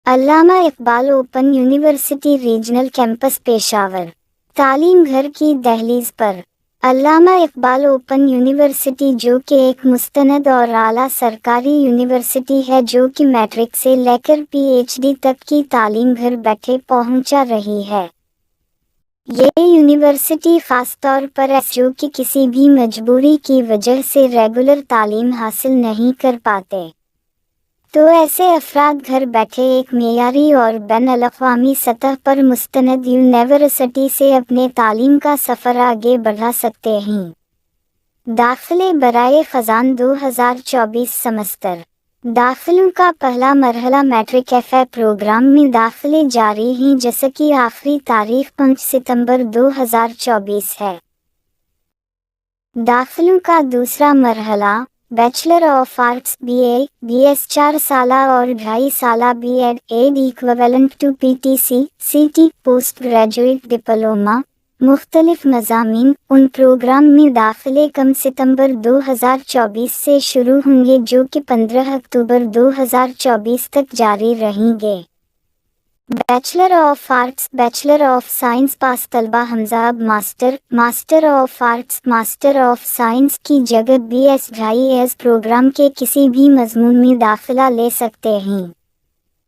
علامہ Iqbal open university regional campus Peshawar, تعلیم گھر کی دہلیز پر۔ علامہ اقبال اوپن یونیورسٹی جو کہ ایک مستند اور اعلیٰ سرکاری یونیورسٹی ہے جو کہ میٹرک سے لے کر پی ایچ ڈی تک کی تعلیم گھر بیٹھے پہنچا رہی ہے۔ یہ یونیورسٹی خاص طور پر جو کہ کسی بھی مجبوری کی وجہ سے ریگولر تعلیم حاصل نہیں کر پاتے، تو ایسے افراد گھر بیٹھے ایک معیاری اور بین الاقوامی سطح پر مستند یونیورسٹی سے اپنے تعلیم کا سفر آگے بڑھا سکتے ہیں۔ داخلے برائے خزان 2024 سمسٹر۔ داخلوں کا پہلا مرحلہ میٹرک ایف اے پروگرام میں داخلے جاری ہیں جس کی آخری تاریخ 5 ستمبر 2024 ہے۔ داخلوں کا دوسرا مرحلہ bachelor of arts B A B S 4 سالہ اور 2.5 سالہ B Ed equivalent to P T C T post graduate diploma, مختلف مضامین۔ ان پروگرام میں داخلے کم ستمبر 2024 سے شروع ہوں گے جو کہ 15 اکتوبر 2024 تک جاری رہیں گے۔ Bachelor of arts, bachelor of science pass طلبہ Hamza master of arts, master of science کی جگہ بی ایس 2.5 پروگرام کے کسی بھی مضمون میں داخلہ لے سکتے ہیں۔